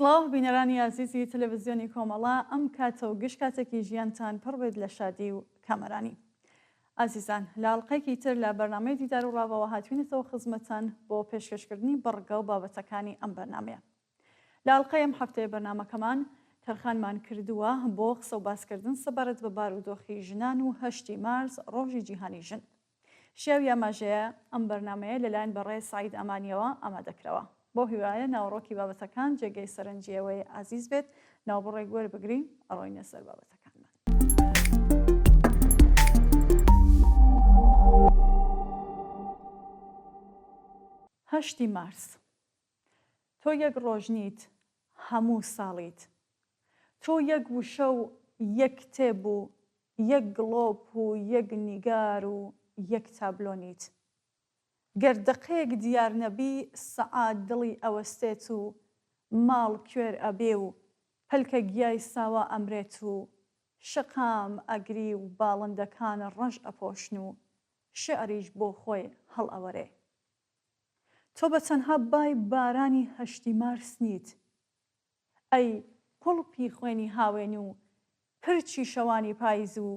سڵاو بینەرانی عزیزی تەلەڤیزیۆنی کۆمەڵا ئەم کاتە و گشت کاتێکی ژیانتان پڕ بێت لە شادی و کامەرانی. ئازیزان لاڵقەیەکی تر لە بەرنامەی دیدار و ڕاوەوە هاتوینێتەوە خزمەتان بۆ پێشکەشکردنی بەڕگە و بابەتەکانی ئەم بەرنامەیە. لاڵقەی ئەم هەفتەیە بەرنامەکەمان تەرخانمان کردووە بۆ قسە و باسکردن سەبارەت بە بارودۆخی ژنان و 8 مارس ڕۆژی جیهانی ژن. شێوی ئاماژەیە ئەم بەرنامەیە لەلایەن بەڕێ سعید ئەمانیەوە ئامادەکرەوە. بۆ هیوایە ناوڕۆکی بابەتەکان جێگەی سەرنجیەوەی عزیز بێت ناوبڕێک وەربگرین ئەڕۆینە سەر بابەتەکانمان. 8 مارس تۆ یەک ڕۆژ نیت هەموو ساڵیت، تۆ یەک وشە و یەک کتێب و یەک گڵۆپ و یەک نیگار و یەک تابلۆنیت. گەردەقەیەک دیار نەبی سەعات دڵی ئەوەستێت و ماڵ کوێر ئەبێ و پەلکە گیای ساوە ئەمرێت و شقام ئەگری و باڵندەکان ڕەش ئەپۆشن و شعریش بۆ خۆی هەڵ ئەوەرێ. تۆ بە تەنها بای بارانی 8 مارس نیت، ئەی قوڵپی خوێنی هاوێن و پرچی شەوانی پاییز و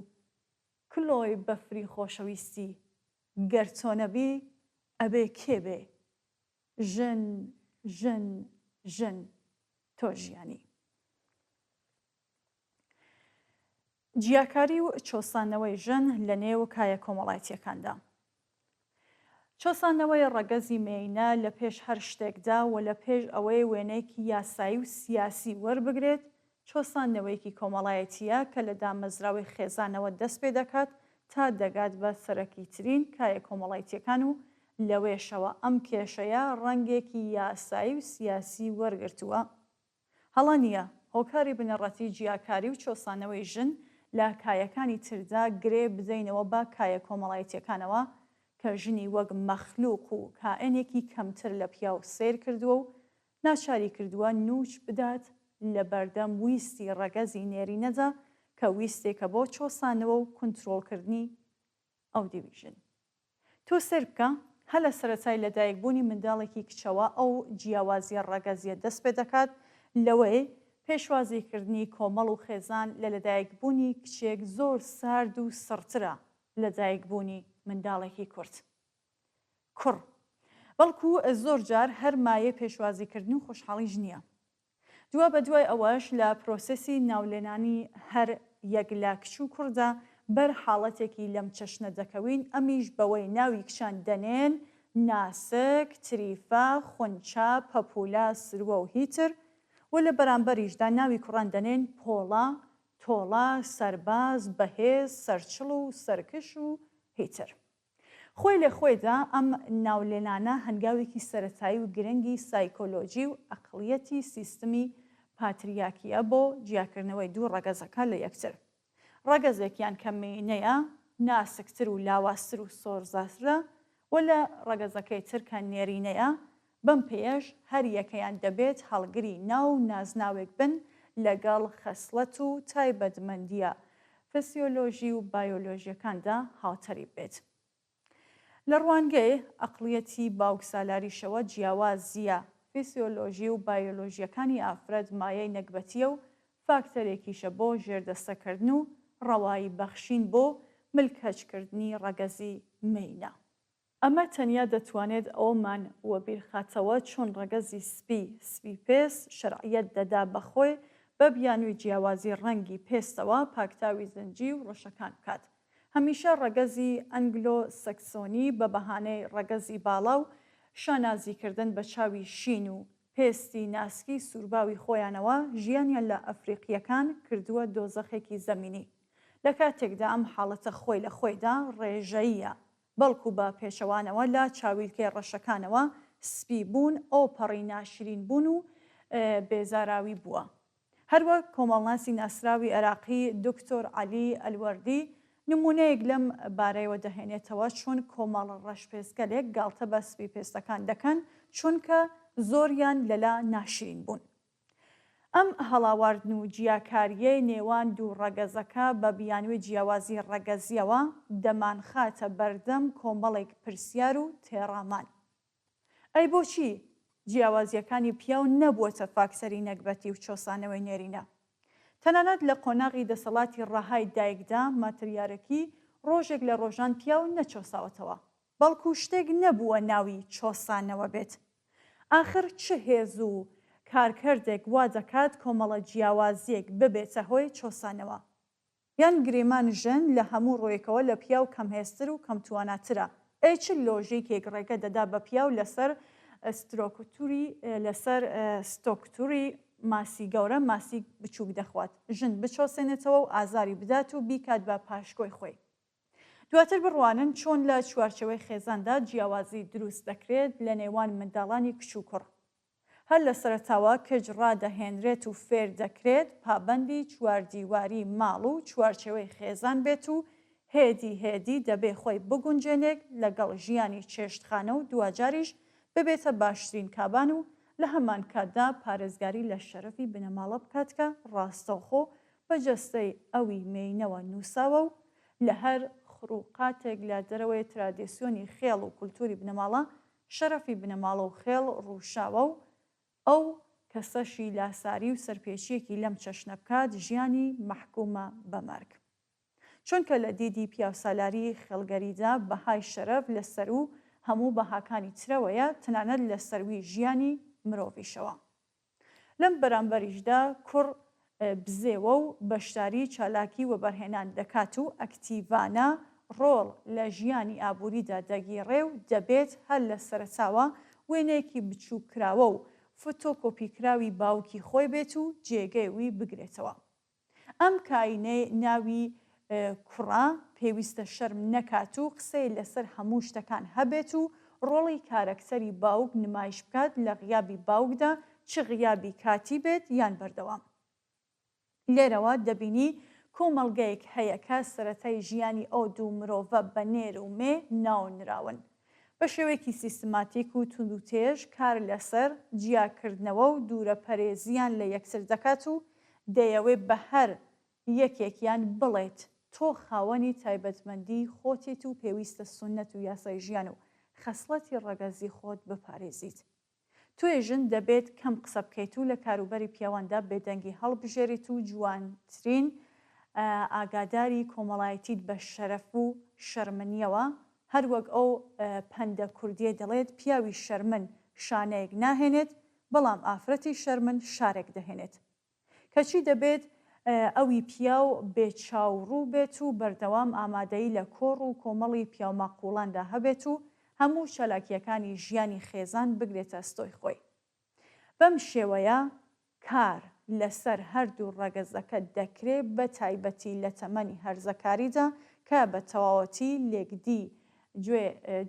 کلۆی بەفری خۆشەویستی. گەر تۆ نەبی ئەبێ کێ بێ؟ ژن ژن ژن تۆ ژیانی. جیاکاری و چۆسانەوەی ژن لە نێو کایە کۆمەڵایەتیەکاندا. چۆسانەوەی ڕەگەزی مێینە لە پێش هەر شتێکدا و لە پێش ئەوەی وێنەیەکی یاسایی و سیاسی وەربگرێت، چۆسانەوەیەکی کۆمەڵایەتیە کە لە دامەزراوی خێزانەوە دەست پێ دەکات تا دەگات بە سەرەکی ترین کایە کۆمەڵایەتیەکان و لەوێشەوە ئەم کێشەیە ڕەنگێکی یاسایی و سیاسی وەرگرتووە. هەڵا نییە هۆکاری بنەڕەتی جیاکاری و چۆسانەوەی ژن لە کایەکانی تردا گرێ بدەینەوە بە کایە کۆمەڵایەتیەکانەوە کە ژنی وەک مەخلووق و کائنێکی کەمتر لە پیاو سیر کردووە و ناچاری کردووە نوچ بدات لە بەردەم ویستی ڕەگەزی نێرینەدا کە ویستێکە بۆ چۆسانەوە و کنترۆڵکردنی ئەو دیویژن. تۆ سێر بکە هە لە سەرەتای لەدایکبوونی منداڵێکی کچەوە ئەو جیاوازیە ڕەگەزیە دەست پێ دەکات، لەوەی پێشوازیکردنی کۆمەڵ و خێزان لە لەدایکبوونی کچێک زۆر سارد و سڕترە لەدایکبوونی منداڵێکی کورد. کوڕ بەڵکو زۆر جار هەر مایە پێشوازیکردن و خۆشحاڵیش نییە. دووە بە دوای ئەوەش لە پرۆسەسی ناولێنانی هەر یەک لە کچ و کوڕدا بەر حاڵەتێکی لەم چەشنە دەکەوین، ئەمیش بەوەی ناوی کچان دەنێن ناسک، تریفە، خونچا، پەپولا، سروە و هیتر، و لە بەرامبەریشدا ناوی کوڕان دەنێن پۆڵا، تۆڵا، سەرباز، بەهێز، سەرچڵ و سەرکش و هیتر. خۆی لە خۆیدا ئەم ناولێنانە هەنگاوێکی سەرەتایی و گرنگی سایکۆلۆجی و ئەقڵیەتی سیستمی پاتریاکیە بۆ جیاکردنەوەی دوو ڕەگەزەکە لە یەکتر. ڕەگەزێکیان کە مێینەیە ناسکتر و لاواستر و سۆرزاترە، و لە ڕەگەزەکەی تر کە نێرینەیە بەم پێش هەر یەکەیان دەبێت هەڵگری ناو نازناوێک بن لەگەڵ خەسڵەت و تایبەتمەندیە فسیۆلۆژی و بایۆلۆژیەکاندا هاوتەری بێت. لە ڕوانگەی ئەقڵیەتی باوکسالاریشەوە جیاوازیە فسیۆلۆژی و بایۆلۆژیەکانی ئافرەت مایەی نەکبەتیە و فاکتەرێکیشە بۆ ژێردەستەکردن و ڕەوایی بەخشین بۆ ملکەچکردنی ڕەگەزی مێینە. ئەمە تەنیا دەتوانێت ئەومان وەبیرخاتەوە چۆن ڕەگەزی سپی پێست شەرعیەت دەدا بەخۆی بە بیانووی جیاوازی ڕەنگی پێستەوە پاکتاوی زەنجی و ڕەشەکان بکات. هەمیشە ڕەگەزی ئەنگلۆ سەکسۆنی بە بەهانەی ڕەگەزی باڵا و شانازیکردن بە چاوی شین و پێستی ناسکی سوورباوی خۆیانەوە ژیانیان لە ئەفریقیەکان کردووە دۆزەخێکی زەمینی. لە کاتێکدا ئەم حاڵەتە خۆی لە خۆیدا ڕێژەییە، بەڵکو بە پێشەوانەوە لە چاویلکەی ڕەشەکانەوە سپی بوون، ئۆپەڕی ناشرین بوون و بێزاراوی بووە. هەروەک کۆمەڵناسی ناسراوی عێراقی دکتۆر عەلی ئەلوەردی نمونەیەک لەم بارەیەوە دەهێنێتەوە چۆن کۆمەڵ ڕەشپێزگەلێک گاڵتە بە سپی پێستەکان دەکەن چونکە زۆریان لەلا ناشرین بوون. ئەم هەڵاواردن و جیاکاریەی نێوان دوو ڕەگەزەکە بە بیانوی جیاوازی ڕەگەزیەوە دەمانخاتە بەردەم کۆمەڵێک پرسیار و تێڕامان. ئەی بۆچی جیاوازیەکانی پیاو نەبووەتە فاکسەری نەکبەتی و چۆسانەوەی نێرینە. تەنانەت لە قۆناغی دەسەڵاتی ڕاهای دایکدا ماتریارەکی ڕۆژێک لە ڕۆژان پیاو نەچۆساوەتەوە، بەڵکو شتێک نەبووە ناوی چۆسانەوە بێت. ئاخر چ هێز و کارکردێک وا دەکات کۆمەڵە جیاوازیەک ببێتە هۆی چۆسانەوە؟ یان گرێمان ژن لە هەموو ڕۆیەکەوە لە پیاو کەم هێزتر و کەم تواناترە. چ لۆژیکێک ڕێگە دەدا بە پیاو لەسەر ستۆکتوری ماسی گەورە ماسی بچووک دەخوات، ژن بچۆسێنێتەوە و ئازاری بدات و بیکات بە پاشکۆی خۆی. دواتر بڕوانن چۆن لە چوارچەوەی خێزاندا جیاوازی دروست دەکرێت لە نێوان منداڵانی کچ و کوڕ. هەر لە سەرەتاوە کەج ڕادەهێنرێت و فێر دەکرێت پابەندی چواردیواری ماڵ و چوارچەوەی خێزان بێت و هێدی دەبێ خۆی بگونجێنێک لەگەڵ ژیانی چێشتخانە و دوواجاریش ببێتە باشترین کابان و لە هەمان کاتدا پارێزگاری لە شەرەفی بنەماڵە بکات کە ڕاستەوخۆ بە جەستەی ئەوی مێینەوە نووساوە و لە هەر خروقاتێک لە دەرەوەی ترادیسیۆنی خێڵ و کولتوری بنەماڵە شەرەفی بنەماڵە و خێڵ ڕووشاوە و ئەو کەسەشی لاساری و سەرپێچیەکی لەم چەشنە بکات ژیانی مەحکومە بە مەرگ. چونکە لە دیدی پیاوسالاری خێڵگەریدا بەهای شەرەف لەسەر و هەموو بەهاکانی ترەوەیە تەنانەت لە سەروی ژیانی مرۆڤیشەوە. لەم بەرامبەریشدا کوڕ بزێوە و بەشداری چالاکی وەبەرهێنان دەکات و ئەکتیڤانە ڕۆڵ لە ژیانی ئابووریدا دەگیڕێ و دەبێت هەر لە سەرچاوە وێنەیەکی بچووکراوە و فۆتۆکۆپیکراوی باوکی خۆی بێت و جێگەی وی بگرێتەوە. ئەم کاینەی ناوی کوڕا پێویستە شەرم نەکات و قسەی لەسەر هەموو شتەکان هەبێت و ڕۆڵی کارەکسەری باوک نمایش بکات لە غیابی باوکدا چ غیابی کاتی بێت یان بەردەوام. لێرەوە دەبینی کۆمەڵگەیەک هەیە کە سەرەتای ژیانی ئەو دوو مرۆڤە بە نێر و مێ ناونراون. بە شێوەیەکی سیستماتیک و توندوتێژ کار لەسەر جیاکردنەوە و دوورە پەرێزیان لە یەکتر دەکات و دەیەوێت بە هەر یەکێکیان بڵێت تۆ خاوەنی تایبەتمەندی خۆتیت و پێویستە سونەت و یاسای ژیان و خەسڵەتی ڕەگەزی خۆت بپارێزیت. توێژن دەبێت کەم قسە بکەیت و لە کاروبەری پیاواندا بێدەنگی هەڵبژێریت و جوانترین ئاگاداری کۆمەڵایەتیت بە شەرەف و شەرمنیەوە، هەروەک ئەو پەندە کوردیە دەڵێت پیاوی شەرمن شانەیەک ناهێنێت بەڵام ئافرەتی شەرمن شارێک دەهێنێت. کەچی دەبێت ئەوی پیاو بێچاوڕوو بێت و بەردەوام ئامادەی لە کۆڕ و کۆمەڵی پیاومەقوڵاندا هەبێت و هەموو چالاکیەکانی ژیانی خێزان بگرێتە ستۆی خۆی. بەم شێوەیە کار لەسەر هەردوو ڕەگەزەکە دەکرێت بە تایبەتی لە تەمەنی هەرزەکاریدا کە بە تەواوەتی لێکدی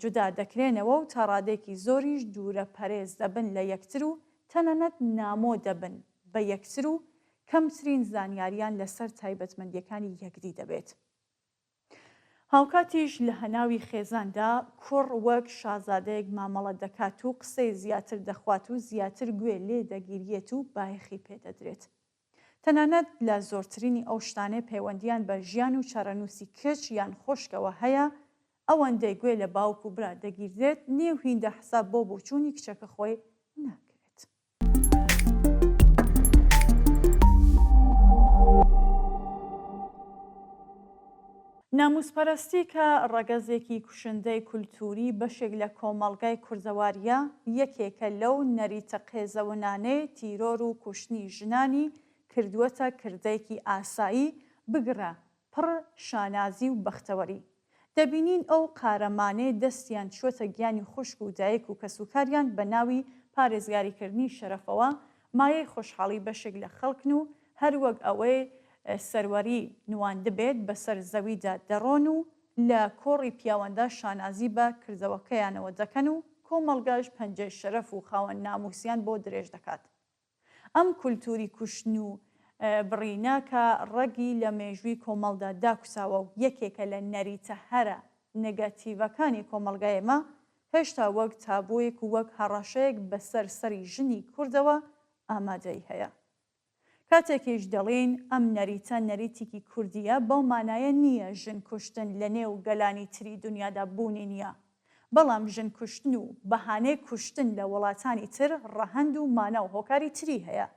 جودا دەکرێنەوە و تا ڕادێکی زۆریش دوورە پەرێز دەبن لە یەکتر و تەنانەت نامۆ دەبن بە یەکتر و کەمترین زانیاریان لەسەر تایبەتمەندیەکانی یەکدی دەبێت. هاوکاتیش لە هەناوی خێزاندا کوڕ وەک شازادەیەک مامەڵە دەکات و قسەی زیاتر دەخوات و زیاتر گوێ لێ دەگیرێت و بایەخی پێدەدرێت. تەنانەت لە زۆرترینی ئەو شتانەی پەیوەندیان بە ژیان و چارەنووسی کچ یان خۆشکەوە هەیە ئەوەندەی گوێ لە باوک و برا دەگیردێت نێو هیندە حساب بۆ بۆچوونی کچەکە خۆی ناکرێت. ناموسپەرستی کە ڕەگەزێکی کوشندەی کولتوری بەشێک لە کۆمەڵگای کوردەواریە یەکێکە لەو نەریتە قێزەونانەی تیرۆر و کوشتنی ژنانی کردووەتە کردەیەکی ئاسایی بگرە پڕ شانازی و بەختەوەری. دەبینین ئەو قارەمانەی دەستیان چوەتە گیانی خوشک و دایک و کەسوکاریان بە ناوی پارێزگاریکردنی شەرەفەوە مایەی خۆشحاڵی بەشێک لە خەڵکن و هەروەک ئەوەی سەروەری نواند بێت بەسەر زەویدا دەڕۆن و لە کۆڕی پیاوەندا شانازی بە کردەوەکەیانەوە دەکەن و کۆمەڵگاش پەنجەی شەرەف و خاوەن ناموسیان بۆ درێژ دەکات. ئەم کولتوری کوشتن و بڕینە کە ڕەگی لە مێژووی کۆمەڵدا داکوساوە و یەکێکە لە نەریتە هەرە نێگاتیڤەکانی کۆمەڵگایەمە هێشتا وەک تابوویەک و وەک هەڕەشەیەک بەسەر سەری ژنی کوردەوە ئامادەی هەیە. کاتێکیش دەڵێن ئەم نەریتە نەریتێکی کوردیە بەو مانایە نییە ژن کوشتن لە نێو گەلانی تری دنیادا بوونی نییە، بەڵام ژن کوشتن و بەهانەی کوشتن لە وڵاتانی تر ڕەهەند و مانە و هۆکاری تری هەیە.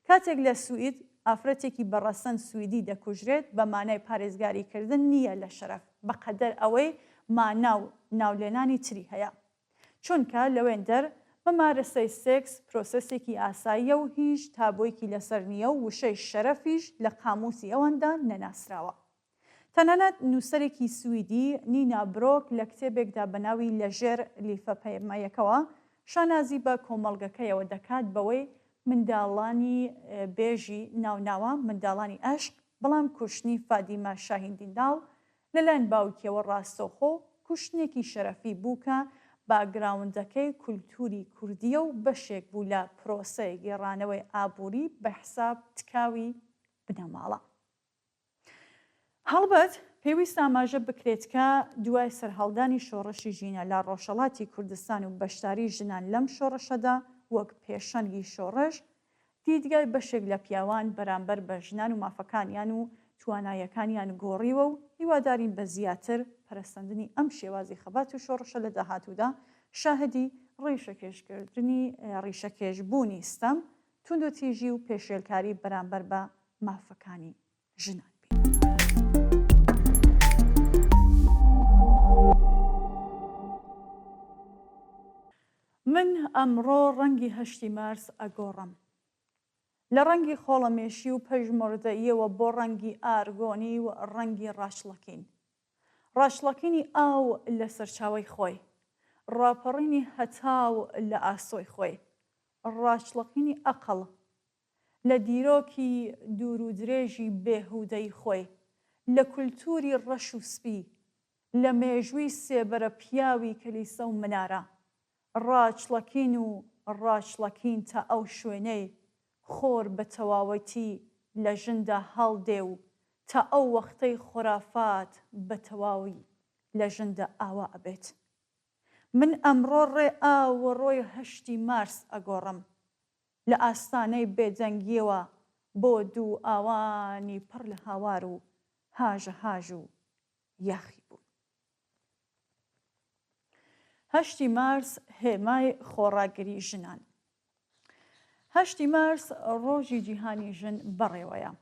کاتێک لە سوئید ئافرەتێکی بەڕەسەن سوئیدی دەکوژرێت بە مانای پارێزگاریکردن نییە لە شەرەف بەقەدەر ئەوەی مانە و ناولێنانی تری هەیە. چونکە لەوێندەر مەمارەسەی سێکس پرۆسەسێکی ئاساییە و هیچ تابۆیەکی لەسەر نییە و وشەی شەرەفیش لە قاموسی ئەوەندا نەناسراوە. تەنانەت نووسەرێکی سوئیدی نینا برۆک لە کتێبێکدا بەناوی لەژێر لیفەپەیمایەکەوە شانازی بە کۆمەڵگەکەیەوە دەکات بەوەی منداڵانی بێژی ناوناوە منداڵانی ئەشق بەڵام کوشتنی فادیمە شاهیندیناڵ لەلایەن باوکیەوە ڕاستەوخۆ کوشتنێکی شەرەفی بووکە باگراوندەکەی کولتوری کوردیە و بەشێک بوو لە پرۆسەی گێڕانەوەی ئابووری بە حساب تکاوی بنەماڵە. هەڵبەت پێویست ئاماژە بکرێت کە دوای سەرهەڵدانی شۆڕشی ژینە لە ڕۆژهەڵاتی کوردستان و بەشداری ژنان لەم شۆڕشەدا وەک پێشەنگی شۆڕش دیدگای بەشێک لە پیاوان بەرامبەر بە ژنان و مافەکانیان و توانایەکانیان گۆڕیوە و هیوادارین بە زیاتر پەرستاندنی ئەم شێوازی خەبات و شۆڕشە لە داهاتوودا شاهدی ڕیشەکێشکردنی ڕیشەکێشبوونی ستەم توندوتیژی و پێشێلکاری بەرامبەر بە مافەکانی ژنان. من ئەمڕۆ ڕەنگی 8 مارس ئەگۆڕم. لە ڕەنگی خۆڵەمێشی و پەژمردەییەوە بۆ ڕەنگی ئارگۆنی و ڕەنگی ڕاشڵەکین. ڕاشڵەکینی ئاو لە سەرچاوەی خۆی، ڕاپەڕینی هەتاو لە ئاسۆی خۆی، ڕاشڵەکینی ئەقڵ لە دیرۆکی دوور و درێژی بێهودەی خۆی، لە کولتوری ڕەش و سپی، لە مێژووی سێبەرە پیاوی کەلیسە و منارە، ڕاچڵەکین و ڕاچڵەکین تا ئەو شوێنەی خۆر بە تەواوەتی لە ژندا هەڵدێ و تا ئەو وەختەی خۆرافات بە تەواوی لە ژندا ئاوا ئەبێت. من ئەمڕۆ ڕێ ئاوە ڕۆی 8 مارس ئەگۆڕم لە ئاستانەی بێدەنگیەوە بۆ دوو ئاوانی پڕ لە هاوار و هاژە هاژ و یاخی بوو. 8 مارس هێمای خۆڕاگری ژنان. 8 مارس ڕۆژی جیهانی ژن بەڕێوەیە.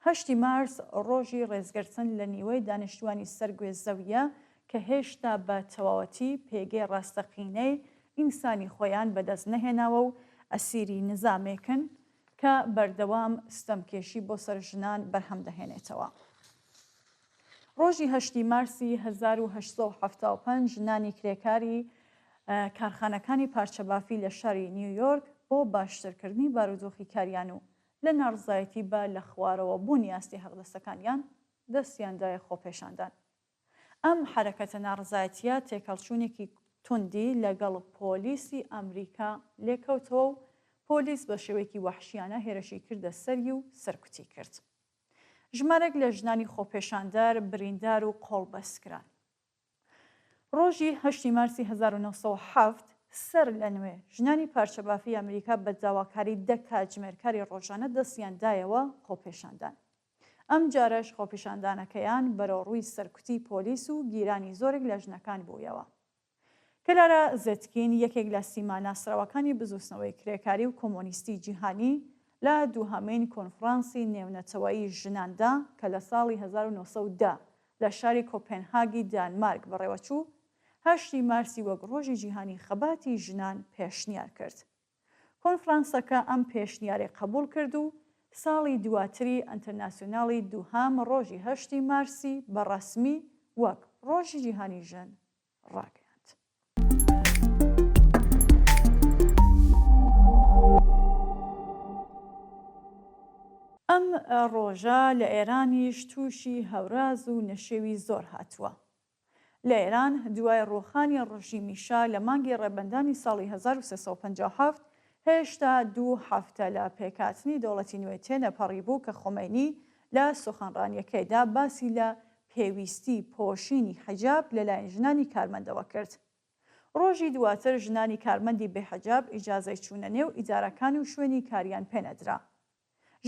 8 مارس ڕۆژی ڕێزگرتن لە نیوەی دانیشتوانی سەرگوێ زەویە کە هێشتا بە تەواوەتی پێگەی ڕاستەقینەی ئینسانی خۆیان بەدەست نەهێناوە و ئەسیری نظامێکن کە بەردەوام ستەمکێشی بۆ سەر ژنان بەرهەم دەهێنێتەوە. ڕۆژی 8 مارسی 1875 ژنانی کرێکاری کارخانەکانی پارچەبافی لە شاری نیویۆرک بۆ باشترکردنی بارودۆخی کاریان و لە ناڕزایەتی بە لە خوارەوە بوونی ئاستی هەڵدەستەکانیان دەستیاندایە خۆپێشاندان. ئەم حرەکەتە ناڕزایەتیە تێکەڵچوونێکی توندی لەگەڵ پۆلیسی ئەمریکا لێکەوتەوە و پۆلیس بە شێوەیەکی وەحشیانە هێرشی کردە سەری و سەرکوتی کرد. ژمارەك لە ژنانی خۆپێشاندار بریندار و قۆڵبەستکران. ڕۆژی 8 مارسی 1970 سەر لە نوێ ژنانی پارچەبافی ئەمریکا بە داواکاری 10 کاتژمێرکاری ڕۆژانە دەستیاندایەوە خۆپێشاندان. ئەم جارەش خۆپێشاندانەکەیان بەرەوڕووی سەرکوتی پۆلیس و گیرانی زۆرێک لە ژنەکان بوویەوە. کلارا زێتکین یەکێک لە سیما ناسراوەکانی بزوسنەوەی کرێکاری و کۆمۆنیستی جیهانی لە دووهەمین کۆنفرانسی نێونەتەوەیی ژناندا کە لە ساڵی 1910 لە شاری کۆپێنهاگی دانمارک بەڕێوەچوو 8 مارسی وەک ڕۆژی جیهانی خەباتی ژنان پێشنیار کرد. کۆنفرانسەکە ئەم پێشنیارێ قبول کرد و ساڵی دواتری ئەنتەرناسیۆناڵی دووهەم ڕۆژی 8 مارسی بەڕەسمی وەک ڕۆژی جیهانی ژن ڕاگەیاند. ئەم ڕۆژە لە ئێرانیش تووشی هەوراز و نەشێوی زۆر هاتووە. لە ئێران دوای ڕۆخانی ڕژیمی شا لە مانگی ڕێبەندانی ساڵی 1357 هێشتا 2 هەفتە لە پێکاتنی دەوڵەتی نوێ تێنەپەڕی بوو کە خۆمەینی لە سوخەنڕانیەکەیدا باسی لە پێویستی پۆشینی حیجاب لەلایەن ژنانی کارمەندەوە کرد. ڕۆژی دواتر ژنانی کارمەندی بێحەجاب ئیجازەی چوونە نێو ئیدارەکان و شوێنی کاریان پێنەدرا.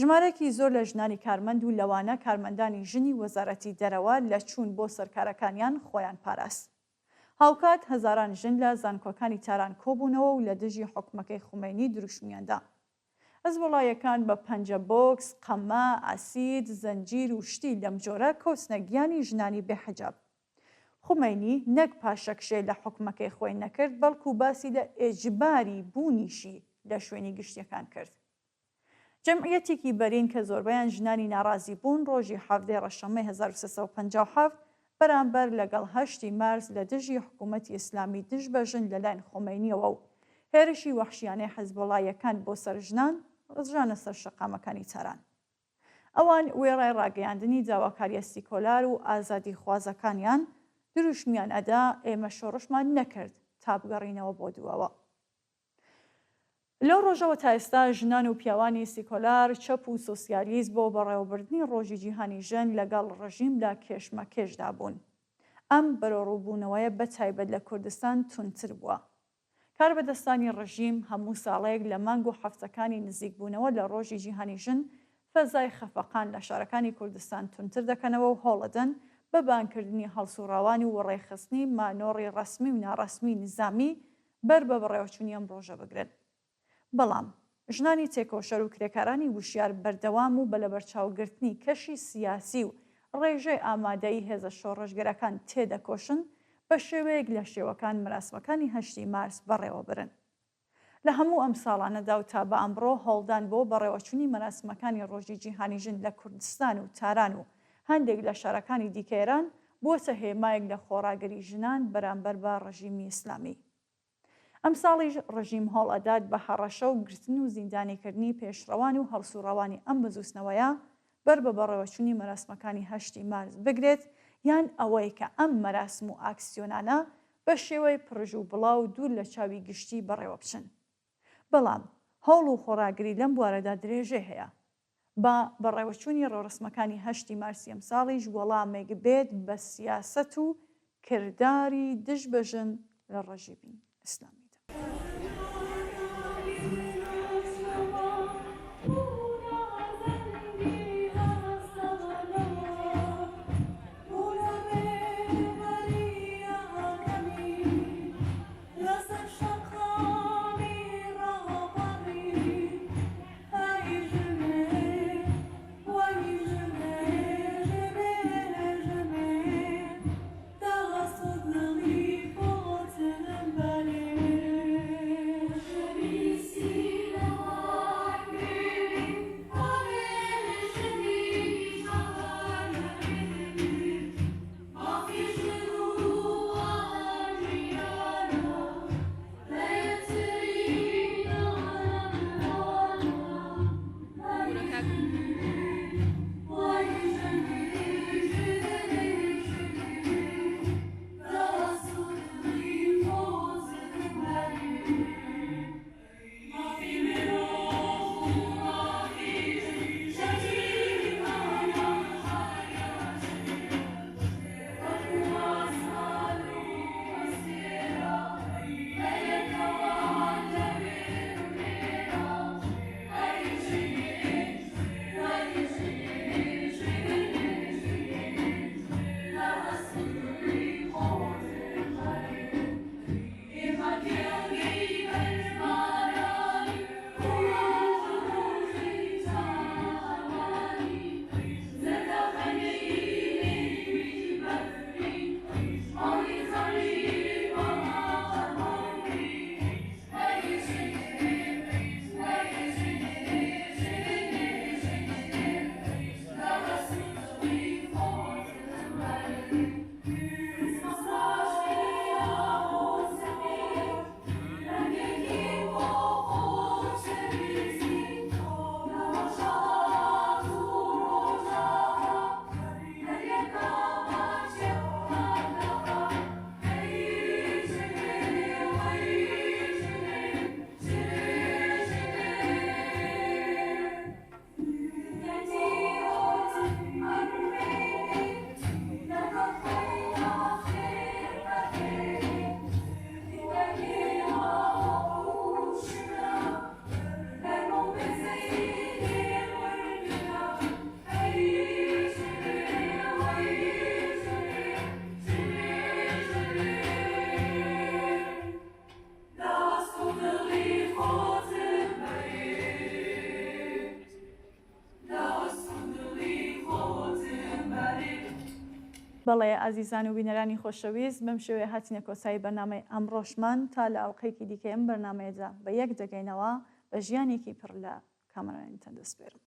ژمارەکی زۆر لە ژنانی کارمەند و لەوانە کارمەندانی ژنی وەزارەتی دەرەوە لە چوون بۆ سەرکارەکانیان خۆیان پاراست. هاوکات هەزاران ژن لە زانکۆکانی تاران کۆبوونەوە و لە دژی حکومەکەی خومینی دروشمیاندا. هەزبۆڵایەکان بە پەنجە بۆکس، قەمە، ئاسید، زەنجیر و شتی لەم جۆرە کۆچنە گیانی ژنانی بێحجاب. خومینی نەک پاشەکشێ لە حکومەکەی خۆی نەکرد، بەڵکو باسی لە ئێجباری بوونیشی لە شوێنی گشتیەکان کرد. جەمعیەتێکی بەرین کە زۆربەیان ژنانی ناڕازی بوون ڕۆژی 17 ڕەشەمەی 1357 بەرامبەر لەگەڵ 8 مارس لە دژی حکوومەتی ئیسلامی دژ بە ژن لەلایەن خومینیەوە و هێرشی وەحشیانەی حەزبۆڵایەکان بۆ سەر ژنان ڕژانە سەر شەقامەکانی تاران. ئەوان وێڕای ڕاگەیاندنی داواکاریە سیکۆلار و ئازادی خوازەکانیان دروشمیان ئەدا ئێمە شۆڕشمان نەکرد تا بگەڕینەوە بۆ دووەوە. لەو ڕۆژەوە تا ئێستا ژنان و پیاوانی سیکۆلار، چەپ و سۆسیالیزم بۆ بەڕێوەبردنی ڕۆژی جیهانی ژن لەگەڵ ڕژیم لە کێشمەکێشدا بوون. ئەم بەرەڕووبوونەوەیە بەتایبەت لە کوردستان تونتر بووە. کاربەدەستانی ڕژیم هەموو ساڵەیەک لە مانگ و هەفتەکانی نزیکبوونەوە لە ڕۆژی جیهانی ژن فەزای خەفەقان لە شارەکانی کوردستان تونتر دەکەنەوە و هەوڵەدەن بە بانکردنی هەڵسوڕاوانی و وەڕێخستنی مانۆڕی ڕەسمی و ناڕەسمی نظامی بەر بە بەڕێوەچوونی ئەم ڕۆژە بگرن. بەڵام ژنانی تێکۆشەر و کرێکارانی وشیار بەردەوام و بە لەبەرچاوگرتنی کەشی سیاسی و ڕێژەی ئامادەی هێزە شۆڕژگەرەکان تێدەکۆشن بە شێوەیەک لە شێوەکان مەراسمەکانی 8 مارس بەڕێوە برن. لە هەموو ئەم ساڵانەدا و تا بە ئەمڕۆ هەوڵدان بۆ بەڕێوەچوونی مەراسمەکانی ڕۆژی جیهانی ژن لە کوردستان و تاران و هەندێک لە شارەکانی دیکە ئێران بۆتە هێمایەک لە خۆڕاگەری ژنان بەرامبەر بە ڕژیمی ئیسلامی. ئەم ساڵیش ڕژیم هەوڵ ئەدات بە هەڕەشە و گرتن و زیندانیکردنی پێشڕەوان و هەڵسوڕەوانی ئەم بزوستنەوەیە بەر بە بەڕێوەچوونی مەراسمەکانی 8 مارس بگرێت، یان ئەوەی کە ئەم مەراسم و ئاکسیۆنانە بە شێوەی پڕژ و بڵاو دوور لە چاوی گشتی بەڕێوە بچن. بەڵام هەوڵ و خۆڕاگری لەم بوارەدا درێژێ هەیە. بە بەڕێوەچوونی ڕێوەڕسمەکانی 8 مارسی ئەم ساڵیش وەڵامێک بێت بە سیاسەت و کردداری دژ بە ژن لە ڕژیمی ئیسلامی. بەڵێ ئازیزان و بینەرانی خۆشەویست بەم شێوەیە هاتینە کۆسایی بەرنامەی ئەمڕۆشمان تا لە ئەڵلقەیەکی دیکە ئەم بەرنمەیەدا بە یەک دەگەینەوە بە ژیانێکی پڕ لە کامەرانتان دەسپێرم.